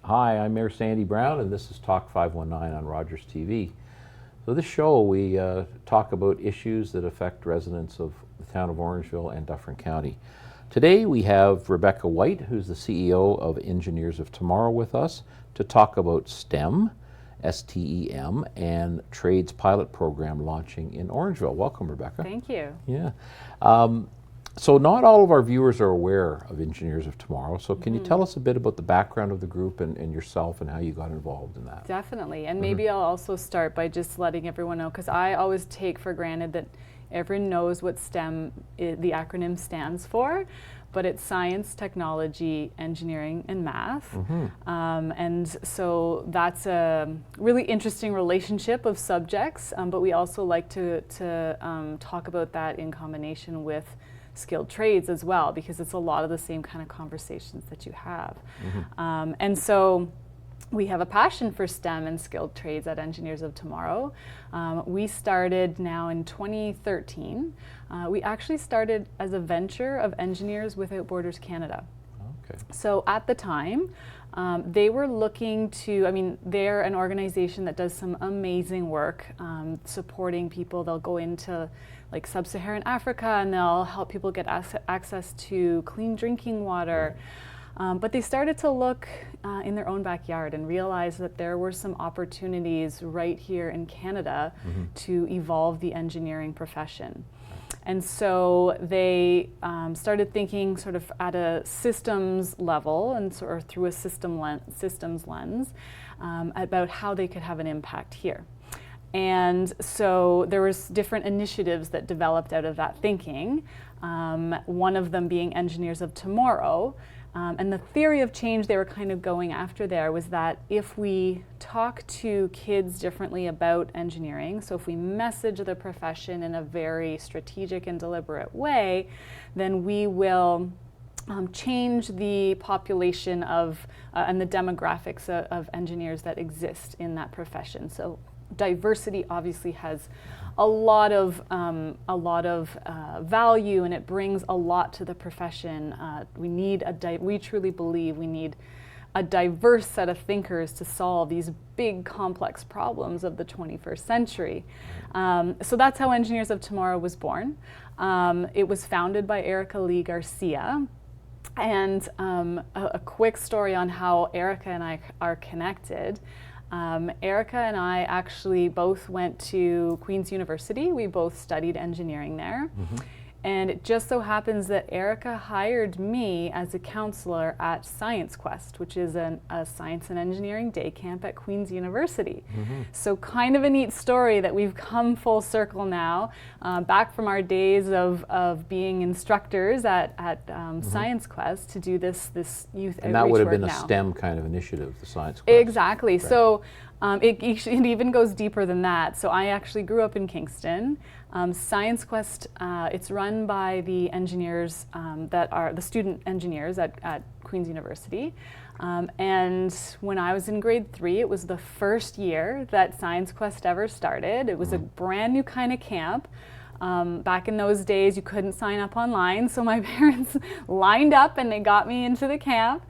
Hi, I'm Mayor Sandy Brown, and this is Talk 519 on Rogers TV. So this show, we talk about issues that affect residents of the town of Orangeville and Dufferin County. Today we have Rebecca White, who's the CEO of Engineers of Tomorrow, with us to talk about STEM, S-T-E-M, and Trades Pilot Program launching in Orangeville. Welcome, Rebecca. Thank you. Yeah. So not all of our viewers are aware of Engineers of Tomorrow, so can you tell us a bit about the background of the group and yourself and how you got involved in that? Definitely, and maybe I'll also start by just letting everyone know, because I always take for granted that everyone knows what STEM, the acronym stands for, but it's science, technology, engineering, and math. And so that's a really interesting relationship of subjects, but we also like to talk about that in combination with skilled trades as well, because it's a lot of the same kind of conversations that you have. And so we have a passion for STEM and skilled trades at Engineers of Tomorrow. We started now in 2013. We actually started as a venture of Engineers Without Borders Canada. Okay. So at the time, they were looking to, I mean, they're an organization that does some amazing work supporting people. They'll go into like sub-Saharan Africa and they'll help people get access to clean drinking water. But they started to look in their own backyard and realize that there were some opportunities right here in Canada to evolve the engineering profession. And so they started thinking sort of at a systems level and sort of through a systems lens about how they could have an impact here. And so there was different initiatives that developed out of that thinking, one of them being Engineers of Tomorrow. And the theory of change they were kind of going after there was that if we talk to kids differently about engineering, so if we message the profession in a very strategic and deliberate way, then we will change the population of and the demographics of engineers that exist in that profession. So diversity obviously has a lot of value, and it brings a lot to the profession. We truly believe we need a diverse set of thinkers to solve these big complex problems of the 21st century. So that's how Engineers of Tomorrow was born. It was founded by Erica Lee Garcia. And a quick story on how Erica and I are connected. Erica and I actually both went to Queen's University. We both studied engineering there. And it just so happens that Erica hired me as a counselor at Science Quest, which is a science and engineering day camp at Queen's University. So kind of a neat story that we've come full circle now, back from our days of being instructors at Science Quest to do this youth outreach work now. And that would have been a STEM kind of initiative, the Science Quest. Exactly. Right. So it even goes deeper than that. So I actually grew up in Kingston. Science Quest, it's run by the engineers that are the student engineers at Queen's University. And when I was in grade 3, it was the first year that Science Quest ever started. It was a brand new kind of camp. Back in those days, you couldn't sign up online, so my parents lined up and they got me into the camp.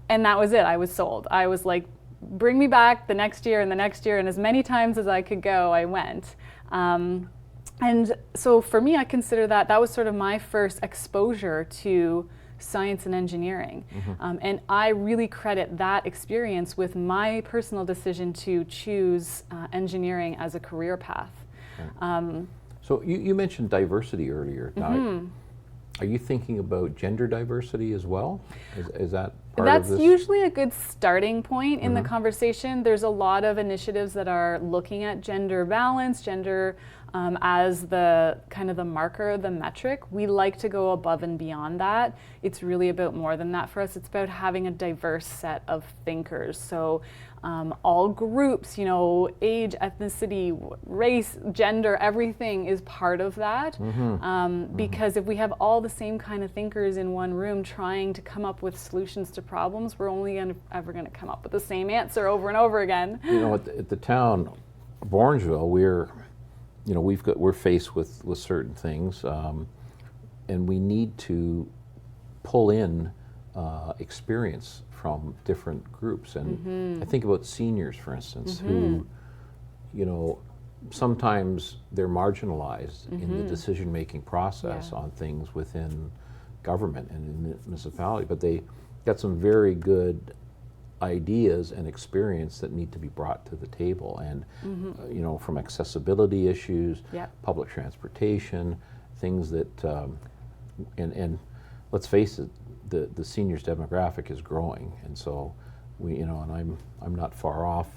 And that was it. I was sold. I was like, bring me back the next year and the next year, and as many times as I could go, I went. And so for me, I consider that was sort of my first exposure to science and engineering. And I really credit that experience with my personal decision to choose engineering as a career path. So you mentioned diversity earlier. Now, are you thinking about gender diversity as well? Is that part of this? That's usually a good starting point in the conversation. There's a lot of initiatives that are looking at gender balance, gender as the kind of the marker, the metric. We like to go above and beyond that. It's really about more than that for us. It's about having a diverse set of thinkers. So all groups, you know, age, ethnicity, race, gender, everything is part of that. Because if we have all the same kind of thinkers in one room trying to come up with solutions to problems, we're only ever going to come up with the same answer over and over again. You know, at the town of Orangeville, we're faced with certain things, and we need to pull in experience from different groups. And I think about seniors, for instance, who, you know, sometimes they're marginalized in the decision-making process on things within government and in the municipality, but they got some very good ideas and experience that need to be brought to the table. And you know, from accessibility issues, public transportation, things that, and let's face it, the seniors demographic is growing, and so we, you know, and I'm not far off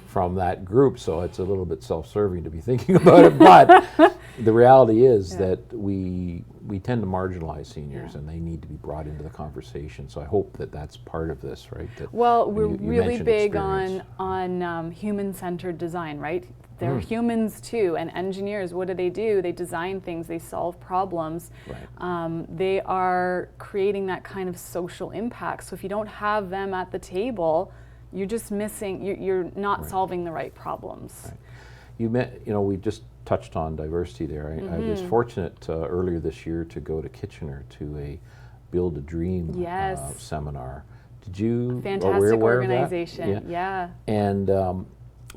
from that group, so it's a little bit self-serving to be thinking about it. But the reality is that we tend to marginalize seniors, and they need to be brought into the conversation. So I hope that that's part of this, right? That well, we're really big experience. on human-centered design, right? They're humans too, and engineers, what do? They design things, they solve problems. Right. They are creating that kind of social impact. So if you don't have them at the table, you're just missing, you're not solving the right problems. Right. You know, we just touched on diversity there. I was fortunate earlier this year to go to Kitchener to a Build a Dream seminar. Did you? Fantastic organization, yeah. And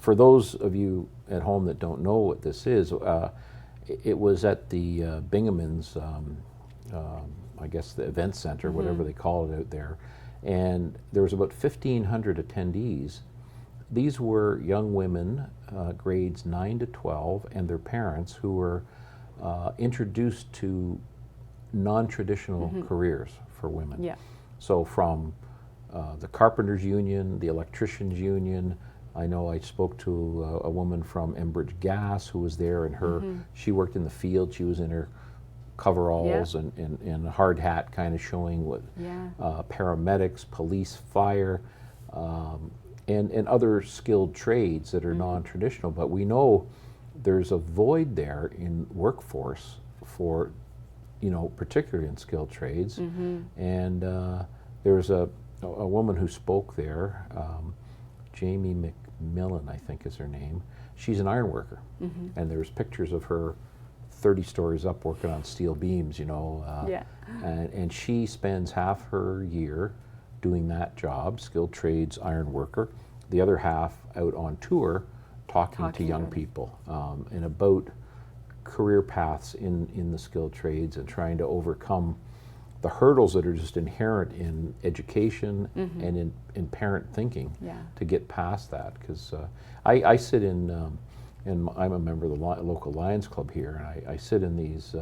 for those of you at home that don't know what this is, it was at the Bingaman's, I guess the event center, whatever they call it out there, and there was about 1,500 attendees. These were young women, grades 9 to 12, and their parents who were introduced to non-traditional careers for women. Yeah. So from the Carpenters Union, the Electricians Union. I know I spoke to a woman from Enbridge Gas who was there, and she worked in the field. She was in her coveralls and a hard hat, kind of showing what paramedics, police, fire, and other skilled trades that are non-traditional. But we know there's a void there in workforce for, you know, particularly in skilled trades. And there's a woman who spoke there, Jamie McMillan, I think is her name. She's an iron worker, and there's pictures of her 30 stories up working on steel beams, you know. And she spends half her year doing that job, skilled trades iron worker, the other half out on tour talking to young people and about career paths in the skilled trades and trying to overcome the hurdles that are just inherent in education and in parent thinking to get past that. Because I sit in, and I'm a member of the local Lions Club here, and I sit in these,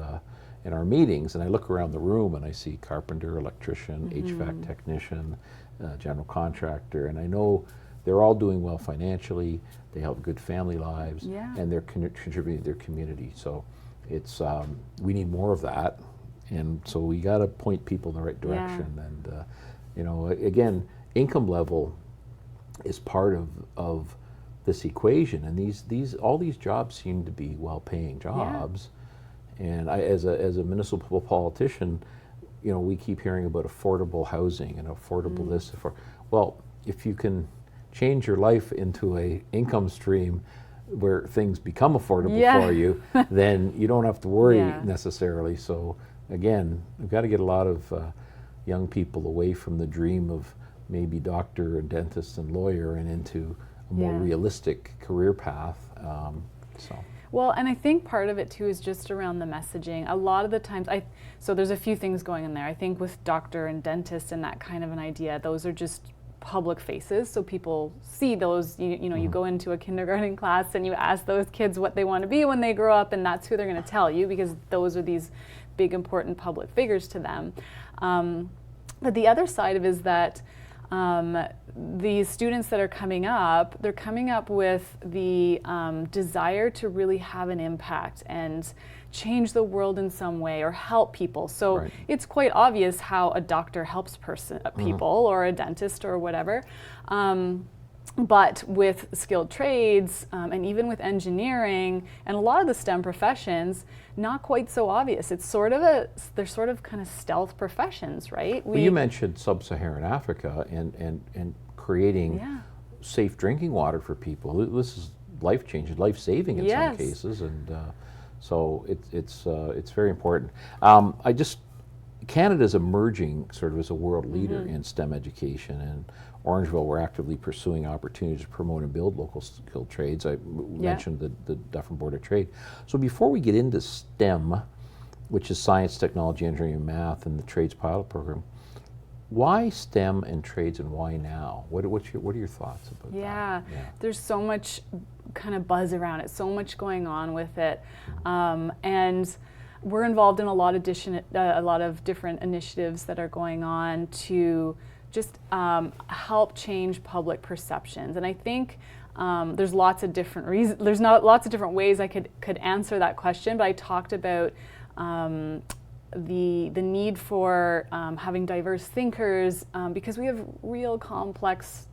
in our meetings, and I look around the room and I see carpenter, electrician, HVAC technician, general contractor, and I know they're all doing well financially, they have good family lives, and they're contributing to their community. So it's, we need more of that. And so we got to point people in the right direction. And you know, again, income level is part of this equation. And all these jobs seem to be well-paying jobs. And as a municipal politician, you know, we keep hearing about affordable housing and affordable this. Well, if you can change your life into a income stream where things become affordable for you, then you don't have to worry necessarily. So again, we've got to get a lot of young people away from the dream of maybe doctor and dentist and lawyer and into a more realistic career path. Well, and I think part of it too is just around the messaging. A lot of the times, so there's a few things going in there. I think with doctor and dentist and that kind of an idea, those are just public faces, so people see those. You know, you go into a kindergarten class and you ask those kids what they want to be when they grow up, and that's who they're going to tell you, because those are these big important public figures to them. But the other side of it is that these students that are coming up, they're coming up with the desire to really have an impact and change the world in some way or help people. So it's quite obvious how a doctor helps people or a dentist or whatever. But with skilled trades and even with engineering and a lot of the STEM professions, not quite so obvious. It's they're sort of kind of stealth professions, right? Well, you mentioned sub-Saharan Africa and creating safe drinking water for people. This is life-changing, life-saving in some cases, and so it's very important. I just Canada's emerging sort of as a world leader in STEM education, and Orangeville, we're actively pursuing opportunities to promote and build local skilled trades. I mentioned the Dufferin Board of Trade. So before we get into STEM, which is science, technology, engineering, and math, and the trades pilot program, why STEM and trades, and why now? What are your thoughts about that? Yeah, there's so much kind of buzz around it, so much going on with it, and we're involved in a lot of different initiatives that are going on to just help change public perceptions. And I think there's lots of different reasons. There's not lots of different ways I could answer that question, but I talked about the need for having diverse thinkers because we have real complex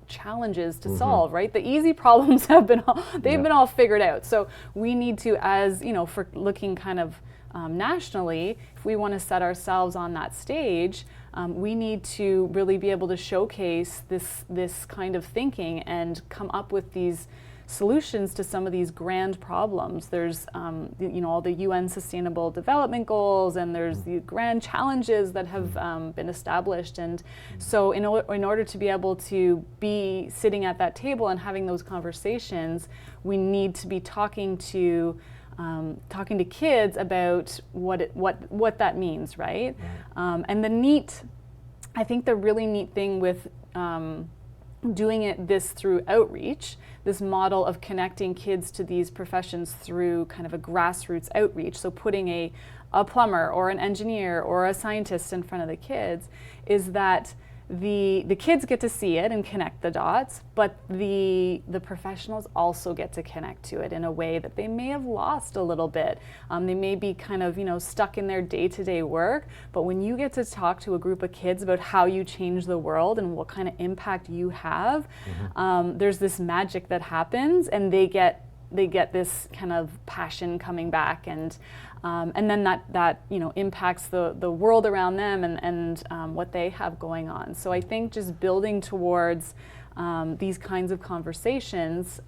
challenges to solve, right? The easy problems have been been all figured out. So we need to, as you know, for looking kind of nationally, if we want to set ourselves on that stage, we need to really be able to showcase this kind of thinking and come up with these solutions to some of these grand problems. There's all the UN Sustainable Development Goals, and there's the grand challenges that have been established. And so in order to be able to be sitting at that table and having those conversations, we need to be talking to kids about what that means, right? And I think the really neat thing with doing this through outreach, this model of connecting kids to these professions through kind of a grassroots outreach, so putting a plumber or an engineer or a scientist in front of the kids, is that the kids get to see it and connect the dots, but the professionals also get to connect to it in a way that they may have lost a little bit. They may be kind of stuck in their day-to-day work, but when you get to talk to a group of kids about how you change the world and what kind of impact you have, there's this magic that happens, and they get this kind of passion coming back, and then that impacts the world around them and what they have going on. So I think just building towards these kinds of conversations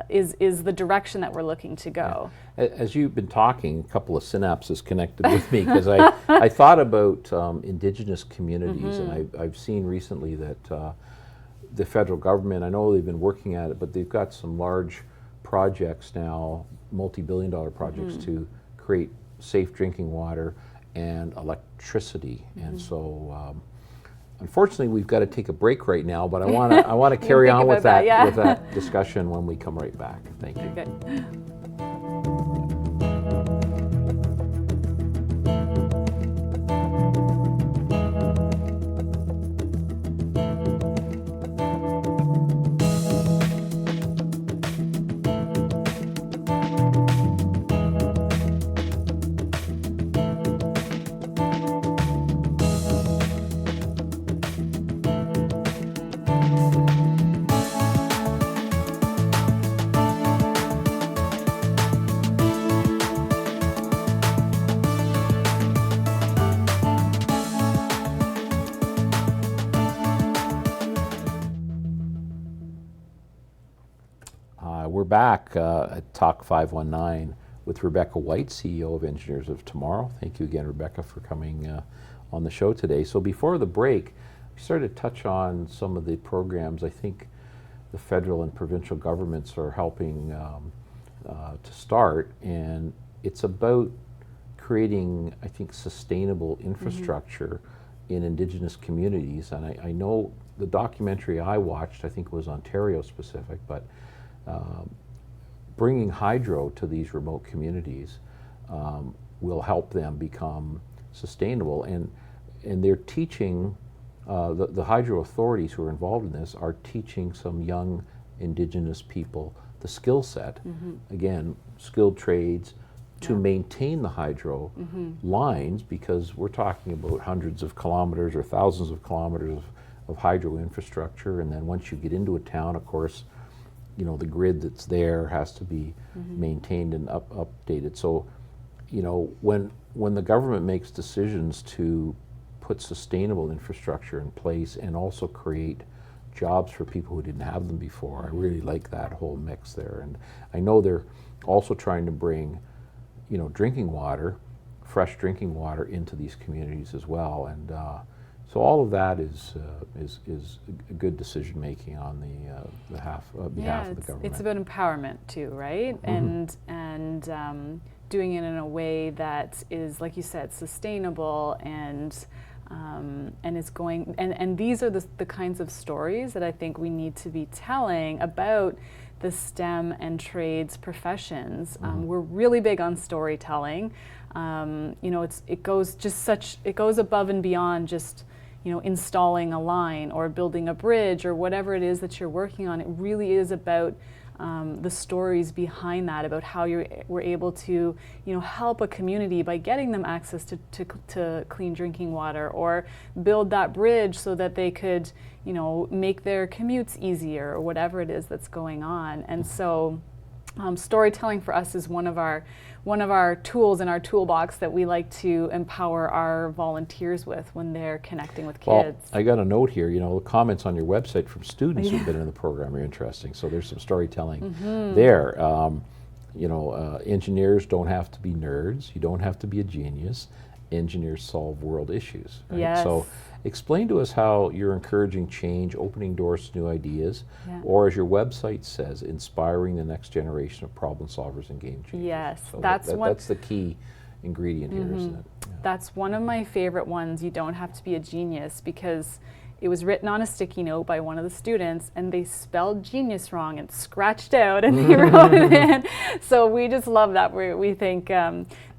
is the direction that we're looking to go. As you've been talking, a couple of synapses connected with me, because I thought about Indigenous communities, and I've seen recently that the federal government, I know they've been working at it, but they've got some large projects now, multi-billion-dollar projects to create safe drinking water and electricity. And so unfortunately we've got to take a break right now, but I want to carry on with that discussion when we come right back. Thank you. Good. We're back at Talk 519 with Rebecca White, CEO of Engineers of Tomorrow. Thank you again, Rebecca, for coming on the show today. So before the break, we started to touch on some of the programs I think the federal and provincial governments are helping to start, and it's about creating, I think, sustainable infrastructure in Indigenous communities. And I know the documentary I watched, I think, was Ontario specific, but bringing hydro to these remote communities will help them become sustainable. And they're teaching, the hydro authorities who are involved in this are teaching some young Indigenous people the skill set, again, skilled trades, to maintain the hydro lines, because we're talking about hundreds of kilometers or thousands of kilometers of hydro infrastructure. And then once you get into a town, of course, the grid that's there has to be maintained and updated. So, when the government makes decisions to put sustainable infrastructure in place and also create jobs for people who didn't have them before, I really like that whole mix there. And I know they're also trying to bring, drinking water fresh drinking water into these communities as well. And so all of that is good decision making on the behalf of the government. It's about empowerment too, right? And doing it in a way that is, like you said, sustainable and it's going. And these are the kinds of stories that I think we need to be telling about the STEM and trades professions. We're really big on storytelling. It goes above and beyond just installing a line or building a bridge or whatever it is that you're working on. It really is about the stories behind that, about how you were able to help a community by getting them access to clean drinking water, or build that bridge so that they could make their commutes easier, or whatever it is that's going on. And so storytelling for us is one of our tools in our toolbox that we like to empower our volunteers with when they're connecting with kids. Well, I got a note here, the comments on your website from students who've been in the program are interesting. So there's some storytelling there. Engineers don't have to be nerds. You don't have to be a genius. Engineers solve world issues. Right? Yes. So explain to us how you're encouraging change, opening doors to new ideas, or as your website says, inspiring the next generation of problem solvers and game changers. Yes, so that's the key ingredient here, isn't it? Yeah. That's one of my favorite ones. You don't have to be a genius, because it was written on a sticky note by one of the students, and they spelled genius wrong and scratched out, and they wrote it in. So we just love that. We think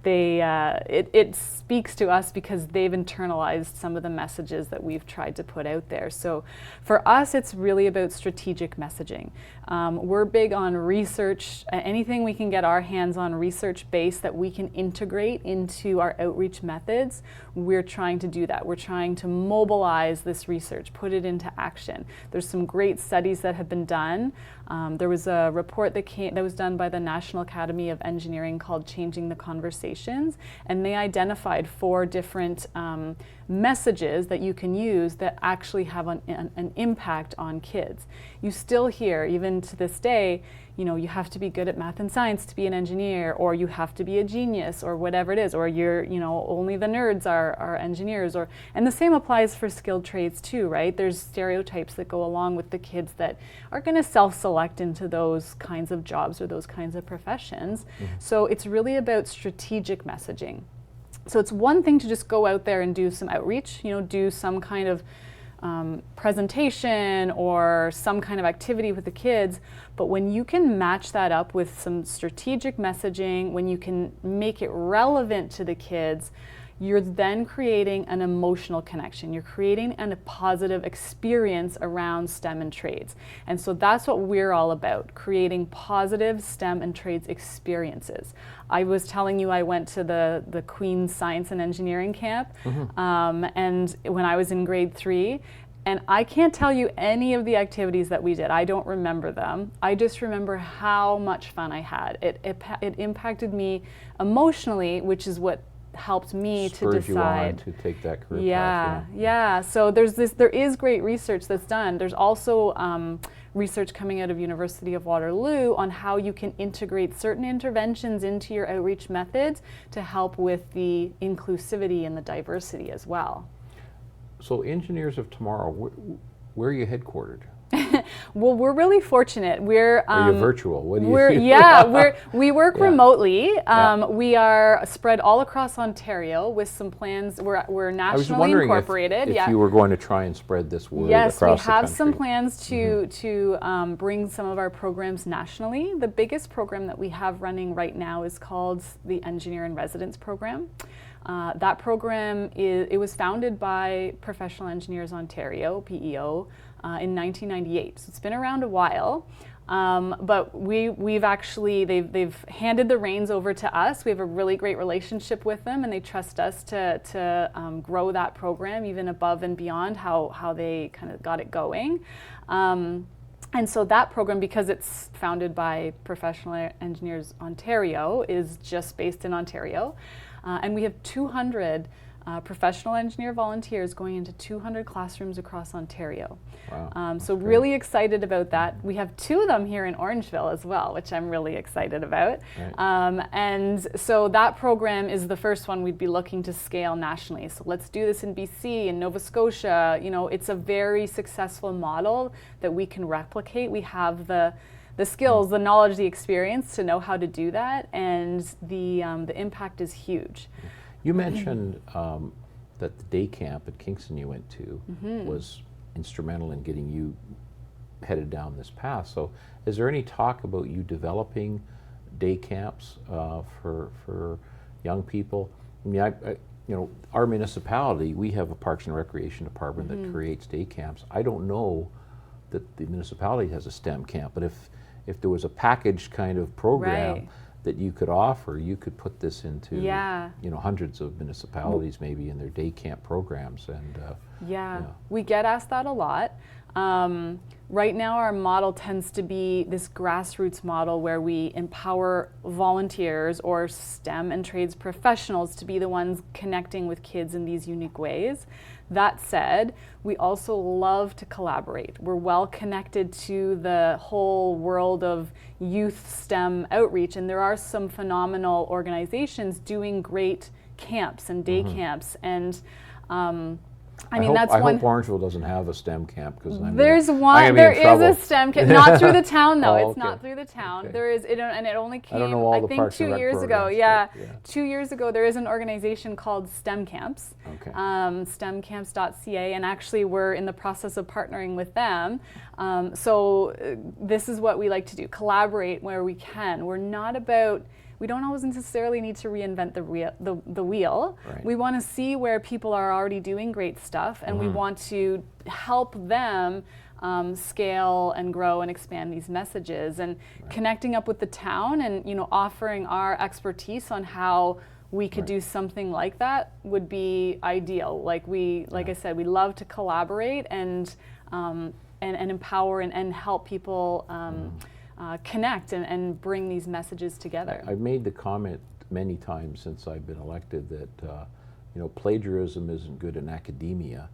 it speaks to us because they've internalized some of the messages that we've tried to put out there. So for us, it's really about strategic messaging. We're big on research. Anything we can get our hands on research-based that we can integrate into our outreach methods, we're trying to do that. We're trying to mobilize this research, put it into action. There's some great studies that have been done. There was a report that was done by the National Academy of Engineering called Changing the Conversations, and they identified 4 different messages that you can use that actually have an impact on kids. You still hear, even to this day, you have to be good at math and science to be an engineer, or you have to be a genius, or whatever it is, or only the nerds are engineers, and the same applies for skilled trades too, right? There's stereotypes that go along with the kids that are going to self-select into those kinds of jobs or those kinds of professions. So it's really about strategic messaging. So it's one thing to just go out there and do some outreach, do some kind of presentation or some kind of activity with the kids, but when you can match that up with some strategic messaging, when you can make it relevant to the kids, you're then creating an emotional connection. You're creating a positive experience around STEM and trades. And so that's what we're all about, creating positive STEM and trades experiences. I was telling you I went to the Queen's Science and Engineering camp, and when I was in grade 3, and I can't tell you any of the activities that we did. I don't remember them. I just remember how much fun I had. It impacted me emotionally, which is what helped me to decide you on to take that career path. Yeah. So there is great research that's done. There's also research coming out of University of Waterloo on how you can integrate certain interventions into your outreach methods to help with the inclusivity and the diversity as well. So Engineers of Tomorrow, where are you headquartered? Well, we're really fortunate. We're are you virtual? What do you do? We work remotely. We are spread all across Ontario with some plans. We're nationally incorporated. If you were going to try and spread this word across the country. Yes, we have some plans to bring some of our programs nationally. The biggest program that we have running right now is called the Engineer in Residence program. That program was founded by Professional Engineers Ontario, PEO, in 1998. So it's been around a while, but they've handed the reins over to us. We have a really great relationship with them, and they trust us to grow that program even above and beyond how they kind of got it going. And so that program, because it's founded by Professional Engineers Ontario, is just based in Ontario. And we have 200 professional engineer volunteers going into 200 classrooms across Ontario. Wow, So great. really excited about that. We have 2 of them here in Orangeville as well, which I'm really excited about. Right. And so that program is the first one we'd be looking to scale nationally. So let's do this in BC, in Nova Scotia. You know, it's a very successful model that we can replicate. We have the skills, the knowledge, the experience to know how to do that, and the impact is huge. You mentioned that the day camp at Kingston you went to was instrumental in getting you headed down this path. So is there any talk about you developing day camps for young people? I mean, you know, our municipality, we have a Parks and Recreation department that creates day camps. I don't know that the municipality has a STEM camp, but if there was a packaged kind of program Right. that you could offer, you could put this into Yeah. you know, hundreds of municipalities maybe in their day camp programs. And Yeah, yeah. we get asked that a lot. Right now, our model tends to be this grassroots model where we empower volunteers or STEM and trades professionals to be the ones connecting with kids in these unique ways. That said, we also love to collaborate. We're well connected to the whole world of youth STEM outreach, and there are some phenomenal organizations doing great camps and day camps. And I mean, that's I one. hope Orangeville doesn't have a STEM camp because There's one. There is a STEM camp, not through the town though. Oh, It's not okay. through the town. Okay. There is, and it only came. I don't know all the think Parks and 2 Rec years ago. programs, Yeah, but, yeah. 2 years ago there is an organization called STEM Camps. Okay. STEMcamps.ca, and actually we're in the process of partnering with them. This is what we like to do: collaborate where we can. We're not about. We don't always necessarily need to reinvent the wheel. Right. We want to see where people are already doing great stuff, and we want to help them scale and grow and expand these messages, and connecting up with the town, and you know, offering our expertise on how we could do something like that would be ideal. Like I said, we love to collaborate and empower and help people. Connect and bring these messages together. I've made the comment many times since I've been elected that you know, plagiarism isn't good in academia,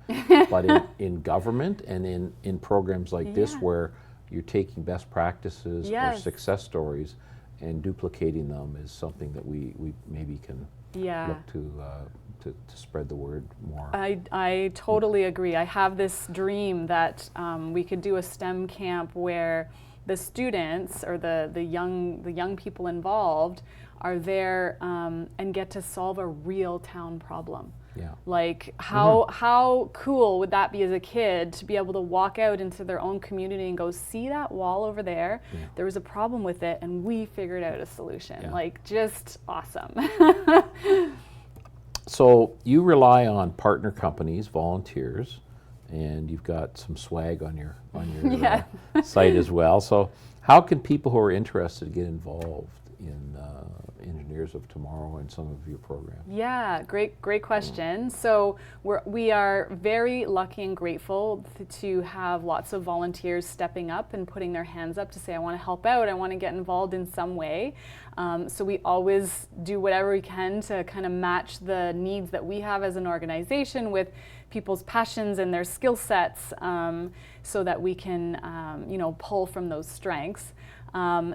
but in government and in programs like this where you're taking best practices or success stories and duplicating them is something that we maybe can look to spread the word more. I totally agree. I have this dream that we could do a STEM camp where the students or the young people involved are there and get to solve a real town problem. Yeah. Like how cool would that be as a kid to be able to walk out into their own community and go, see that wall over there? Yeah. There was a problem with it and we figured out a solution. Yeah. Like, just awesome. So you rely on partner companies, volunteers, and you've got some swag on your site as well. So how can people who are interested get involved in Engineers of Tomorrow and some of your programs? Yeah, great question. So we are very lucky and grateful to have lots of volunteers stepping up and putting their hands up to say, I want to help out, I want to get involved in some way. So we always do whatever we can to kind of match the needs that we have as an organization with people's passions and their skill sets, so that we can you know, pull from those strengths.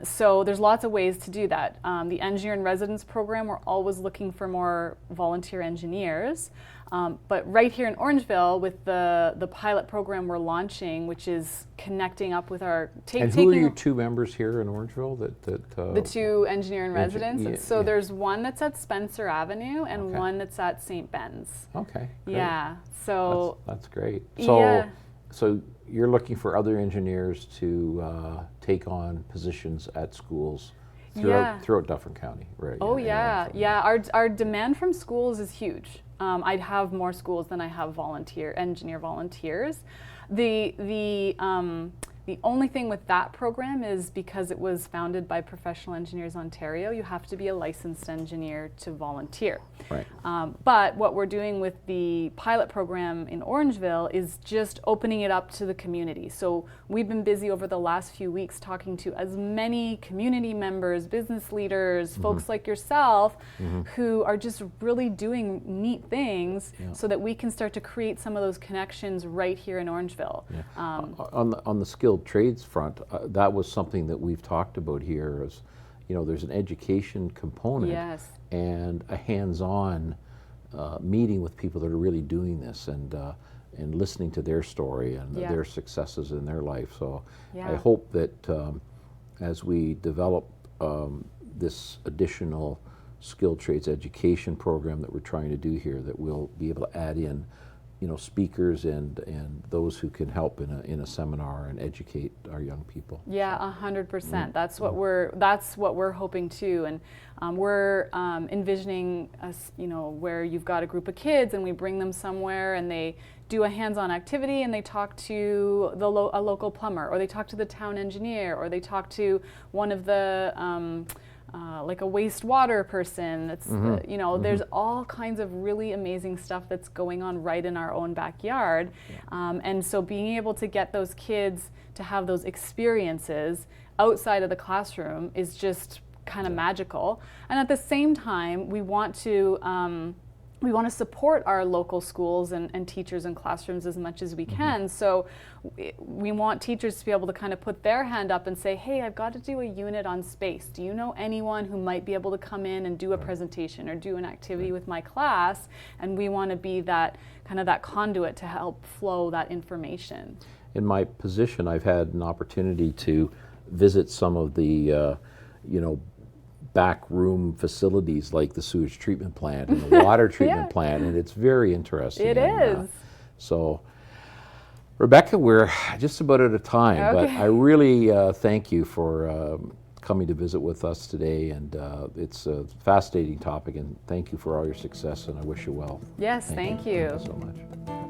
So there's lots of ways to do that. The Engineer in Residence program, we're always looking for more volunteer engineers. But right here in Orangeville, with the pilot program we're launching, which is connecting up with our And who are your 2 members here in Orangeville? the 2 Engineer in Residence. So yeah. there's one that's at Spencer Avenue and one that's at St. Ben's. Okay. Great. Yeah. So that's great. So yeah. so you're looking for other engineers to take on positions at schools throughout Dufferin County, right? Oh yeah, yeah. Our demand from schools is huge. I'd have more schools than I have engineer volunteers. The The only thing with that program is because it was founded by Professional Engineers Ontario, you have to be a licensed engineer to volunteer. Right. But what we're doing with the pilot program in Orangeville is just opening it up to the community. So we've been busy over the last few weeks talking to as many community members, business leaders, folks like yourself, who are just really doing neat things so that we can start to create some of those connections right here in Orangeville. On the skilled trades front, that was something that we've talked about here. As you know, there's an education component and a hands-on meeting with people that are really doing this and listening to their story and their successes in their life. So I hope that as we develop this additional skilled trades education program that we're trying to do here, that we'll be able to add in, you know, speakers and those who can help in a seminar and educate our young people. Yeah, 100%. That's what we're hoping too, and we're envisioning us, you know, where you've got a group of kids and we bring them somewhere and they do a hands-on activity and they talk to a local plumber, or they talk to the town engineer, or they talk to one of the like a wastewater person. That's you know, there's all kinds of really amazing stuff that's going on right in our own backyard, and so being able to get those kids to have those experiences outside of the classroom is just kind of magical. And at the same time, we want to support our local schools and teachers and classrooms as much as we can. So we want teachers to be able to kind of put their hand up and say, hey, I've got to do a unit on space. Do you know anyone who might be able to come in and do a presentation or do an activity with my class? And we want to be that kind of that conduit to help flow that information. In my position, I've had an opportunity to visit some of the, you know, backroom facilities like the sewage treatment plant and the water treatment plant, and it's very interesting. It is. So, Rebecca, we're just about out of time, but I really thank you for coming to visit with us today, and it's a fascinating topic, and thank you for all your success, and I wish you well. Yes, thank you. Thank you so much.